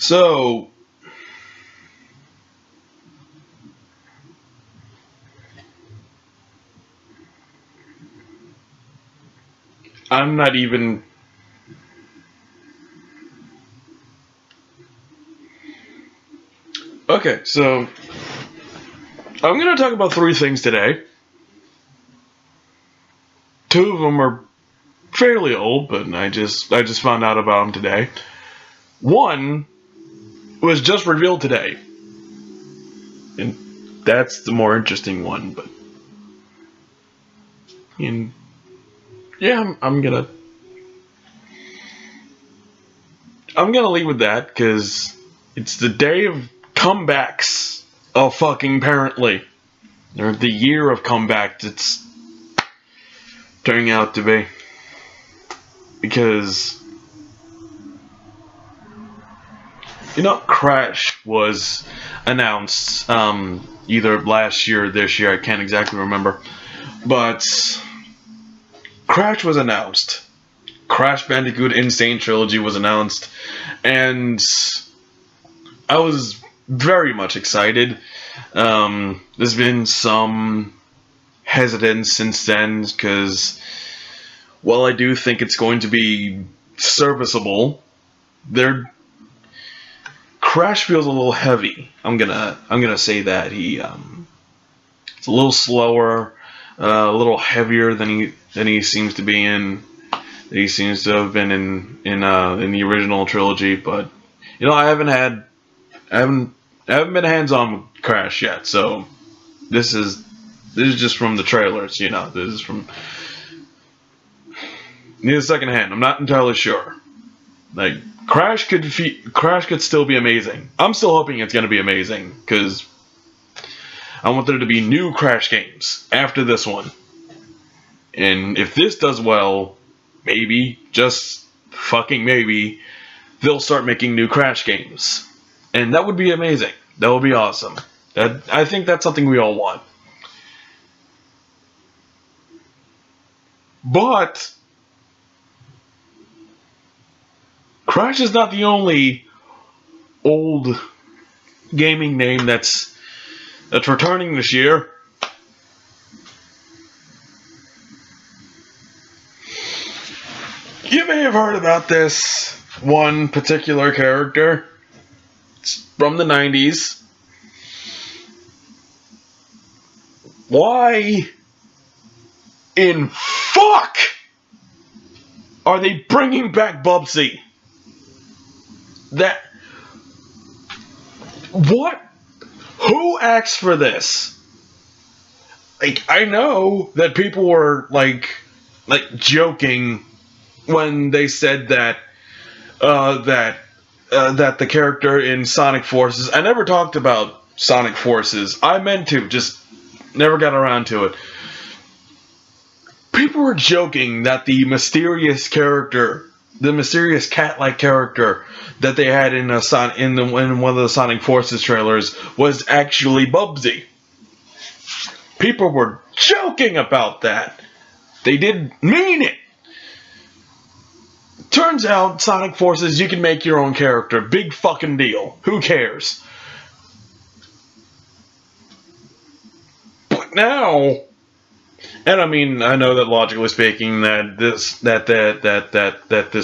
So, I'm not even... Okay, so I'm going to talk about three things today. Two of them are fairly old, but I just found out about them today. One was just revealed today, and that's the more interesting one. But yeah, I'm gonna leave with that because it's the day of comebacks. Fucking apparently, or the year of comebacks. It's turning out to be because. Crash was announced either last year or this year. I can't exactly remember. But Crash was announced. Crash Bandicoot Insane Trilogy was announced. And I was very much excited. There's been some hesitance since then because, while I do think it's going to be serviceable, Crash feels a little heavy. I'm gonna say that it's a little slower, a little heavier than he seems to be in. He seems to have been in the original trilogy, but I haven't been hands on with Crash yet. So this is just from the trailers. This is from need a second hand. I'm not entirely sure. Like. Crash could still be amazing. I'm still hoping it's going to be amazing because I want there to be new Crash games after this one. And if this does well, maybe, just fucking maybe, they'll start making new Crash games. And that would be amazing. That would be awesome. I think that's something we all want. But Crash is not the only old gaming name that's returning this year. You may have heard about this one particular character. It's from the 90s. Why in fuck are they bringing back Bubsy? What? Who asked for this? Like, I know that people were like joking when they said that the character in Sonic Forces. I never talked about Sonic Forces. I meant to, just never got around to it. People were joking that the mysterious cat-like character that they had in one of the Sonic Forces trailers was actually Bubsy. People were joking about that. They didn't mean it. Turns out, Sonic Forces, you can make your own character. Big fucking deal. Who cares? But now, and I mean, I know that logically speaking, that this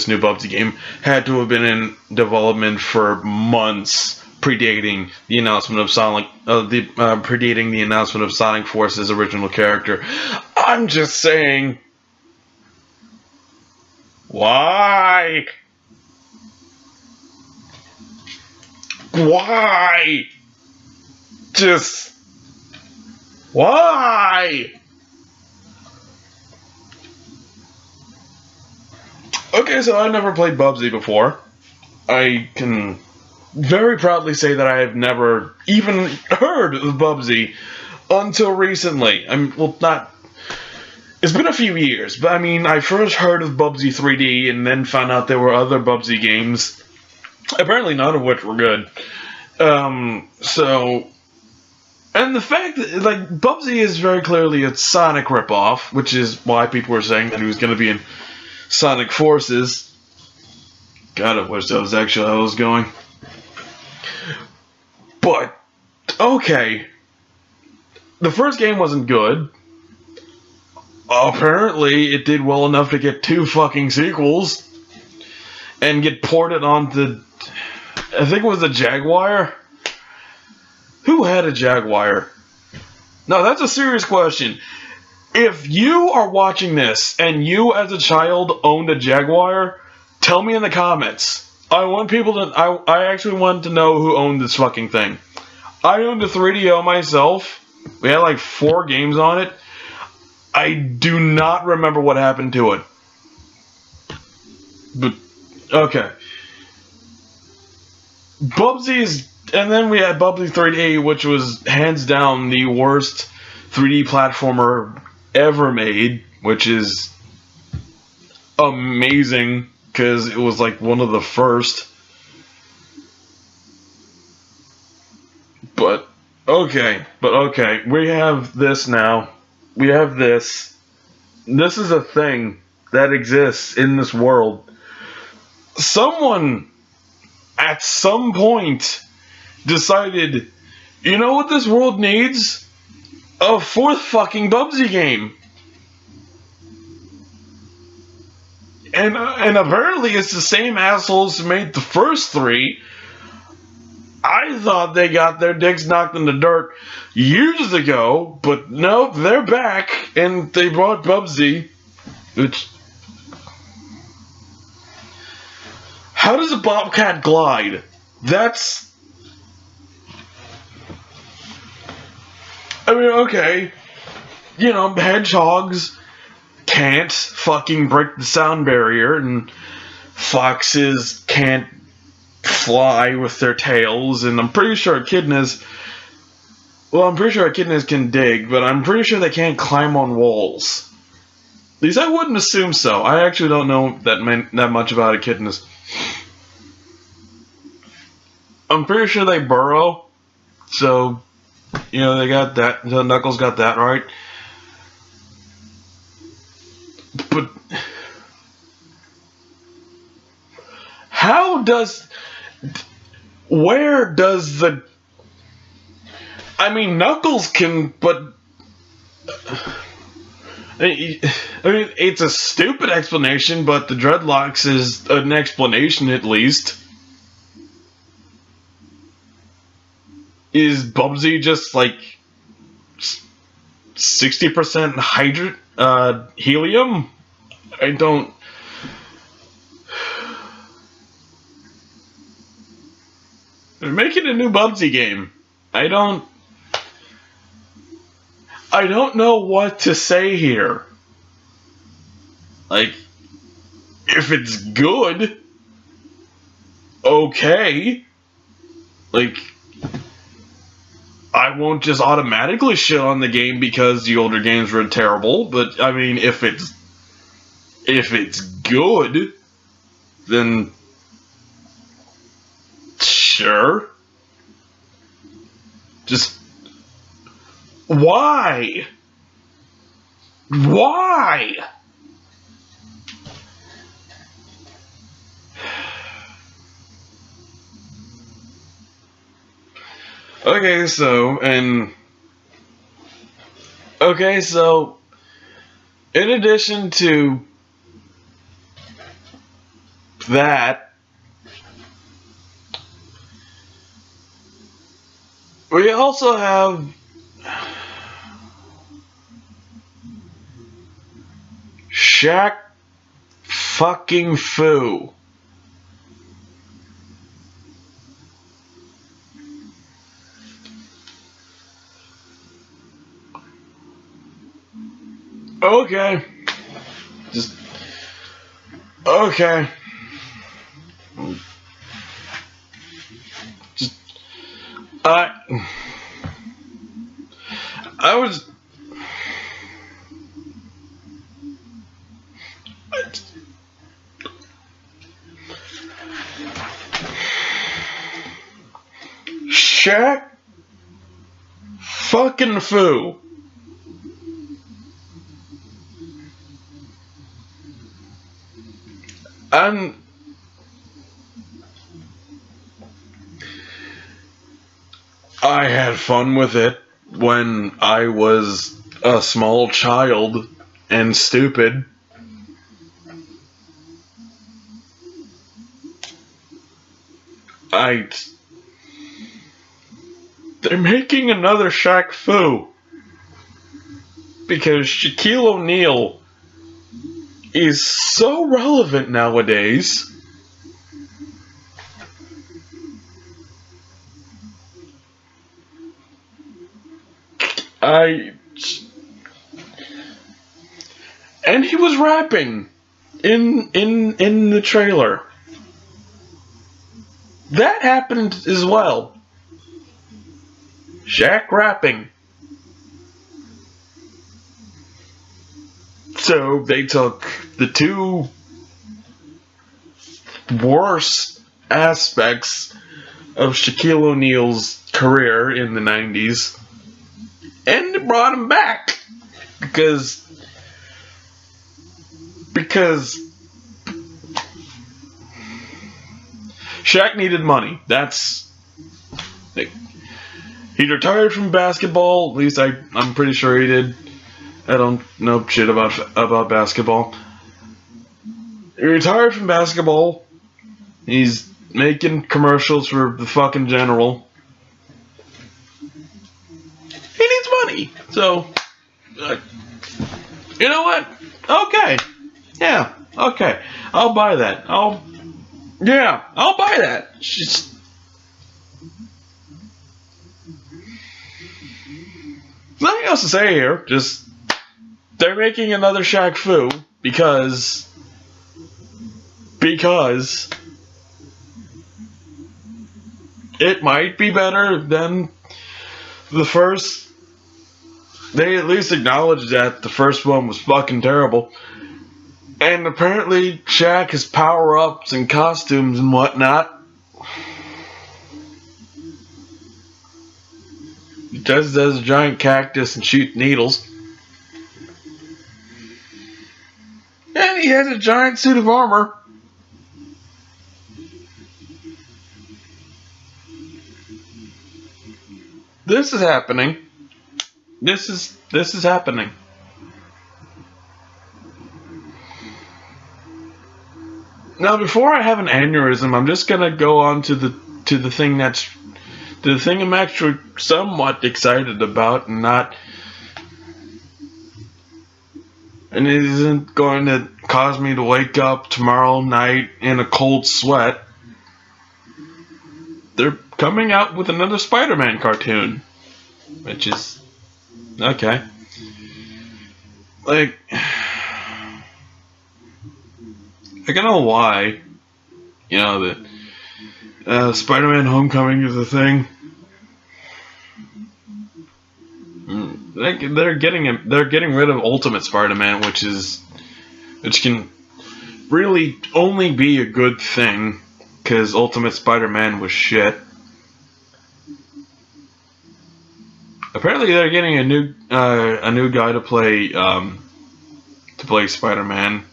new Bubsy game had to have been in development for months, predating the announcement of Sonic Force's original character. I'm just saying, why? Why? Just why? Okay, so I've never played Bubsy before. I can very proudly say that I have never even heard of Bubsy until recently. It's been a few years, but I mean, I first heard of Bubsy 3D and then found out there were other Bubsy games. Apparently none of which were good. And the fact that, like, Bubsy is very clearly a Sonic ripoff, which is why people were saying that he was going to be in Sonic Forces. God, I wish that was actually how it was going. But, okay. The first game wasn't good. Apparently, it did well enough to get 2 fucking sequels. And get ported onto... I think it was a Jaguar? Who had a Jaguar? No, that's a serious question. If you are watching this, and you as a child owned a Jaguar, tell me in the comments. I want people to... I actually want to know who owned this fucking thing. I owned a 3DO myself. We had like 4 games on it. I do not remember what happened to it. But, okay. Bubsy's... And then we had Bubsy 3D, which was hands down the worst 3D platformer ever made, which is amazing, because it was like one of the first. But okay, we have this now. We have this. This is a thing that exists in this world. Someone at some point decided, you know what this world needs? A 4th fucking Bubsy game. And apparently it's the same assholes who made the first 3. I thought they got their dicks knocked in the dirt years ago, but no, they're back, and they brought Bubsy, which... How does a bobcat glide? That's... I mean, okay, you know, hedgehogs can't fucking break the sound barrier, and foxes can't fly with their tails, and I'm pretty sure echidnas... Well, I'm pretty sure echidnas can dig, but I'm pretty sure they can't climb on walls. At least I wouldn't assume so. I actually don't know that much about echidnas. I'm pretty sure they burrow, so... You know, they got that. So Knuckles got that right. But how does... Where does the... I mean, Knuckles can, but... I mean, it's a stupid explanation, but the dreadlocks is an explanation at least. Is Bubsy just like 60% helium? I don't... They're making a new Bubsy game. I don't know what to say here. Like, if it's good, okay. Like, I won't just automatically shit on the game because the older games were terrible, but I mean, if it's good, then sure. Just why? Why? Okay, so in addition to that, we also have Shaq fucking Fu. Okay. Just... Okay. Just... I was... Shaq fucking Fu. I had fun with it when I was a small child and stupid. They're making another Shaq Fu because Shaquille O'Neal is so relevant nowadays. And he was rapping in the trailer. That happened as well. Shaq rapping. So they took the two worst aspects of Shaquille O'Neal's career in the 90s and brought him back because Shaq needed money. He retired from basketball. At least I'm pretty sure he did. I don't know shit about basketball. He retired from basketball. He's making commercials for the fucking General. He needs money. So, you know what? Okay. Yeah. Okay. I'll buy that. I'll buy that. Just nothing else to say here. Just they're making another Shaq Fu because it might be better than the first. They at least acknowledged that the first one was fucking terrible. And apparently Shaq has power-ups and costumes and whatnot. He does a giant cactus and shoots needles. And he has a giant suit of armor. This is happening. This is happening. Now, before I have an aneurysm, I'm just gonna go on to the thing I'm actually somewhat excited about, and it isn't going to cause me to wake up tomorrow night in a cold sweat. They're coming out with another Spider-Man cartoon, which is okay. Like, I don't know why, that Spider-Man Homecoming is a thing. They're getting rid of Ultimate Spider-Man, which can really only be a good thing, because Ultimate Spider-Man was shit. Apparently, they're getting a new guy to play Spider-Man.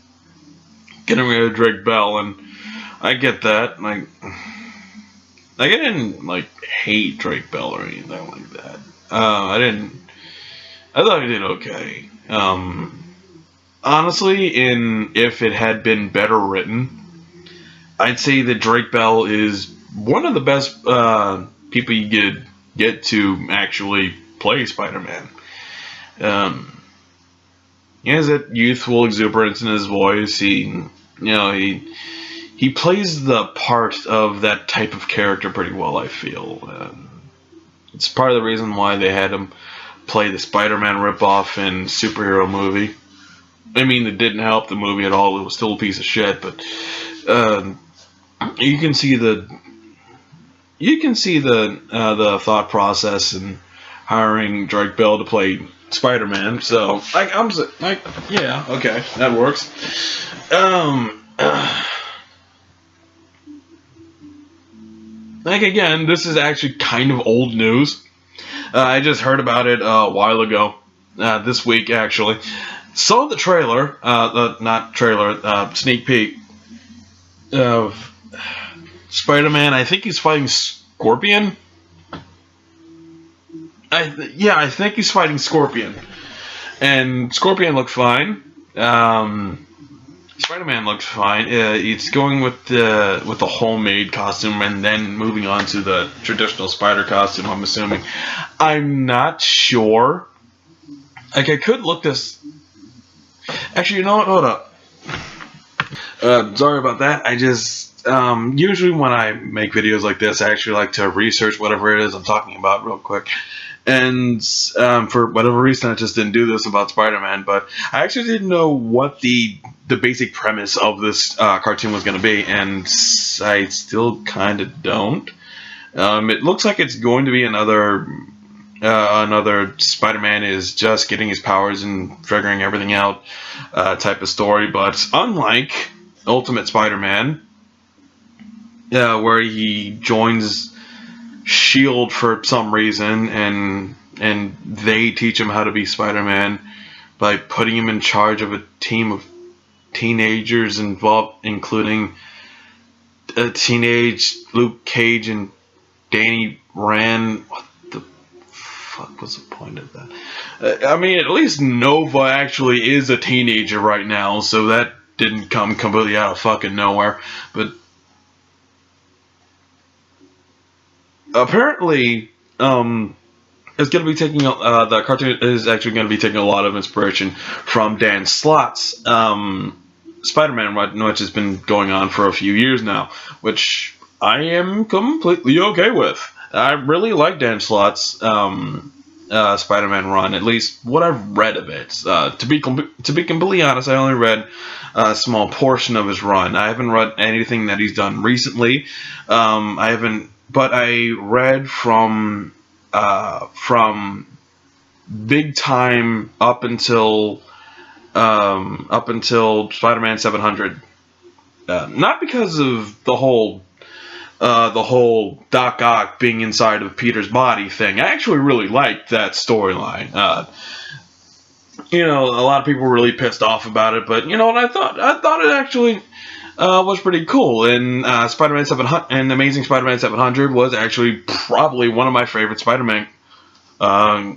Getting rid of Drake Bell, and I get that. Like I didn't hate Drake Bell or anything like that. I thought he did okay. Honestly, if it had been better written, I'd say that Drake Bell is one of the best people you could get to actually play Spider-Man. He has that youthful exuberance in his voice. He plays the part of that type of character pretty well, I feel. It's part of the reason why they had him play the Spider-Man ripoff in superhero movie. I mean, it didn't help the movie at all. It was still a piece of shit, but you can see the thought process in hiring Drake Bell to play Spider-Man. So yeah, okay, that works. Again, this is actually kind of old news. I just heard about it a while ago, this week actually. Saw the trailer, sneak peek of Spider-Man. I think he's fighting Scorpion. I think he's fighting Scorpion, and Scorpion looked fine. Spider-Man looked fine. It's going with the homemade costume and then moving on to the traditional spider costume, I'm assuming. I'm not sure. Like, I could look this... Actually, you know what? Hold up. Sorry about that. I just... usually when I make videos like this, I actually like to research whatever it is I'm talking about real quick. And for whatever reason, I just didn't do this about Spider-Man. But I actually didn't know what the basic premise of this cartoon was going to be, and I still kind of don't. It looks like it's going to be another Spider-Man is just getting his powers and figuring everything out type of story. But unlike Ultimate Spider-Man, where he joins Shield for some reason, and they teach him how to be Spider-Man by putting him in charge of a team of teenagers involved, including a teenage Luke Cage and Danny Rand. What the fuck was the point of that? I mean, at least Nova actually is a teenager right now, so that didn't come completely out of fucking nowhere. But apparently, it's going to be taking the cartoon is actually going to be taking a lot of inspiration from Dan Slott's Spider-Man run, which has been going on for a few years now, which I am completely okay with. I really like Dan Slott's Spider-Man run, at least what I've read of it. To be completely honest, I only read a small portion of his run. I haven't read anything that he's done recently. I haven't. But I read from big time up until Spider-Man 700. Not because of the whole Doc Ock being inside of Peter's body thing. I actually really liked that storyline. A lot of people were really pissed off about it, but you know what? I thought it actually was pretty cool. And Spider-Man 700 and Amazing Spider-Man 700 was actually probably one of my favorite Spider-Man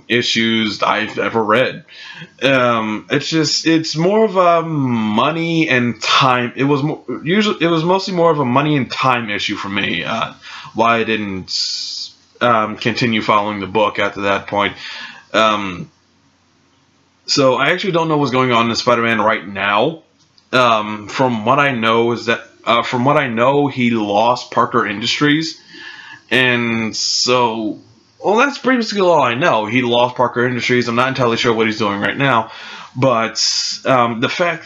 issues I've ever read. It's more of a money and time. It was mostly more of a money and time issue for me. Why I didn't continue following the book after that point. So I actually don't know what's going on in Spider-Man right now. From what I know he lost Parker Industries, and so, well, that's basically all I know. He lost Parker Industries. I'm not entirely sure what he's doing right now, but the fact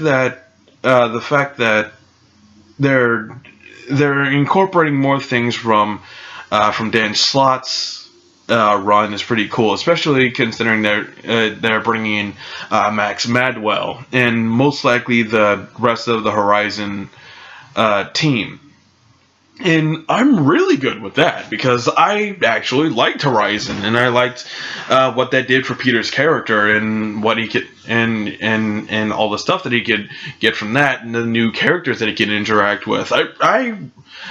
that they're incorporating more things from Dan Slott's run is pretty cool, especially considering they're bringing in Max Madwell and most likely the rest of the Horizon team. And I'm really good with that because I actually liked Horizon, and I liked what that did for Peter's character and what he could and all the stuff that he could get from that, and the new characters that he could interact with. I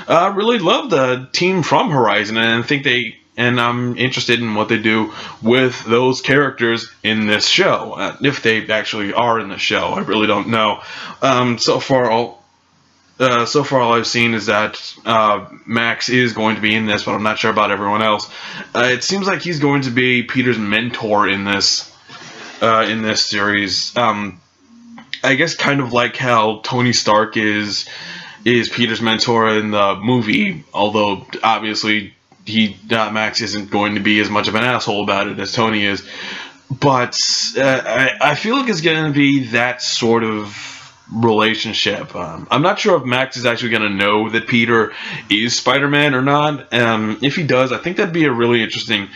really love the team from Horizon, and I think I'm interested in what they do with those characters in this show, if they actually are in the show. I really don't know. So far all I've seen is that Max is going to be in this, but I'm not sure about everyone else. It seems like he's going to be Peter's mentor in this series. I guess kind of like how Tony Stark is Peter's mentor in the movie, although obviously Max isn't going to be as much of an asshole about it as Tony is. But I feel like it's going to be that sort of relationship. I'm not sure if Max is actually going to know that Peter is Spider-Man or not. If he does, I think that'd be a really interesting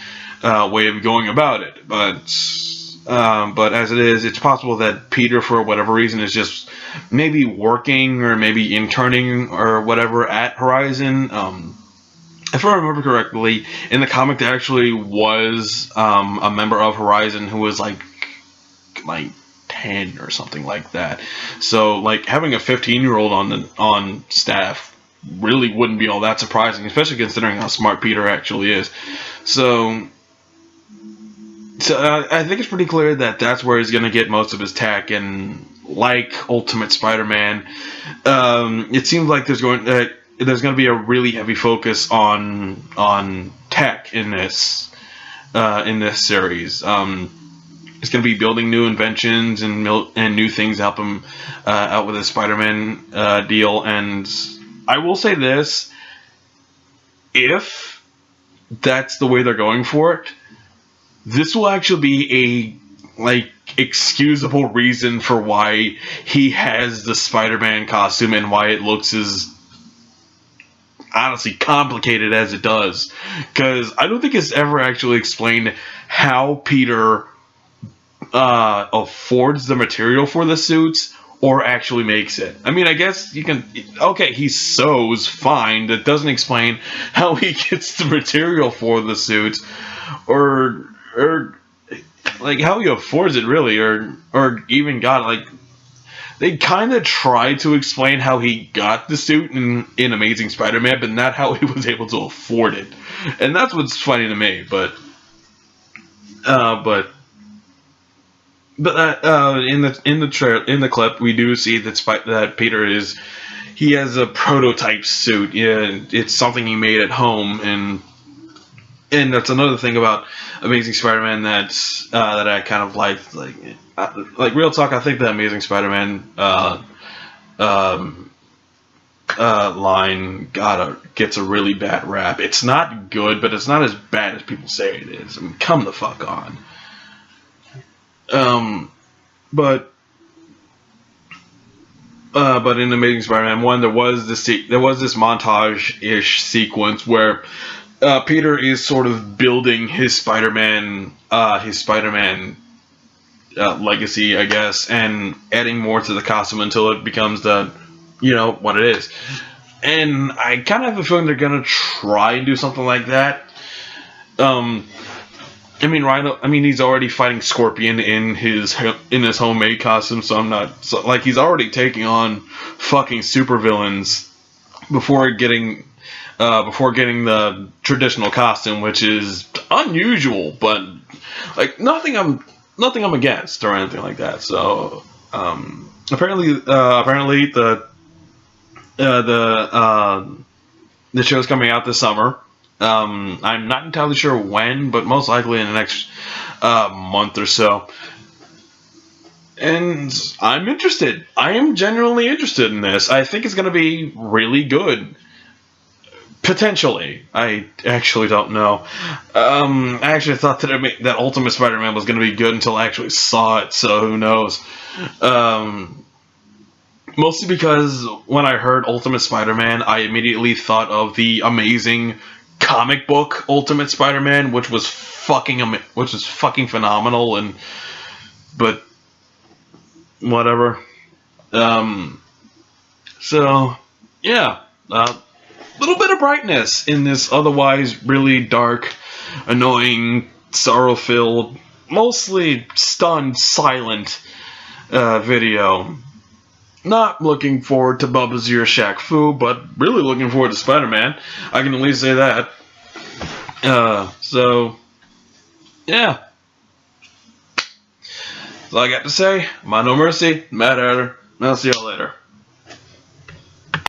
way of going about it. But as it is, it's possible that Peter, for whatever reason, is just maybe working or maybe interning or whatever at Horizon. If I remember correctly, in the comic there actually was a member of Horizon who was like 10 or something like that. So like having a 15-year-old on staff really wouldn't be all that surprising, especially considering how smart Peter actually is. So So I think it's pretty clear that that's where he's going to get most of his tech, and like Ultimate Spider-Man, it seems like there's going to be a really heavy focus on tech in this series. It's going to be building new inventions and new things to help him out with his Spider-Man deal. And I will say this: if that's the way they're going for it, this will actually be a excusable reason for why he has the Spider-Man costume and why it looks as honestly complicated as it does. Because I don't think it's ever actually explained how Peter affords the material for the suits or actually makes it. I mean, I guess you can... Okay, he sews, fine. That doesn't explain how he gets the material for the suits, or like how he affords it, really, or even got, like... They kind of try to explain how he got the suit in Amazing Spider-Man, but not how he was able to afford it. And that's what's funny to me, but in the clip, we do see that Peter he has a prototype suit. Yeah, it's something he made at home, and that's another thing about Amazing Spider-Man that I kind of liked. Like real talk, I think the Amazing Spider-Man line gets a really bad rap. It's not good, but it's not as bad as people say it is. I mean, come the fuck on. But in Amazing Spider-Man 1, there was this montage-ish sequence where Peter is sort of building his Spider-Man legacy, I guess, and adding more to the costume until it becomes what it is. And I kind of have a feeling they're gonna try and do something like that. I mean, he's already fighting Scorpion in his homemade costume, so he's already taking on fucking supervillains before getting the traditional costume, which is unusual, but like nothing I'm against or anything like that. So apparently the show's coming out this summer. I'm not entirely sure when, but most likely in the next month or so. And I'm interested. I am genuinely interested in this. I think it's going to be really good. Potentially. I actually don't know. I actually thought that Ultimate Spider-Man was going to be good until I actually saw it, so who knows. Mostly because when I heard Ultimate Spider-Man, I immediately thought of the amazing comic book Ultimate Spider-Man, which was fucking phenomenal, but whatever. So yeah, little bit of brightness in this otherwise really dark, annoying, sorrow-filled, mostly stunned, silent video. Not looking forward to Bubsy or Shaq Fu, but really looking forward to Spider-Man. I can at least say that. So, yeah. That's all I got to say. My no mercy, Matt Adder. I'll see y'all later.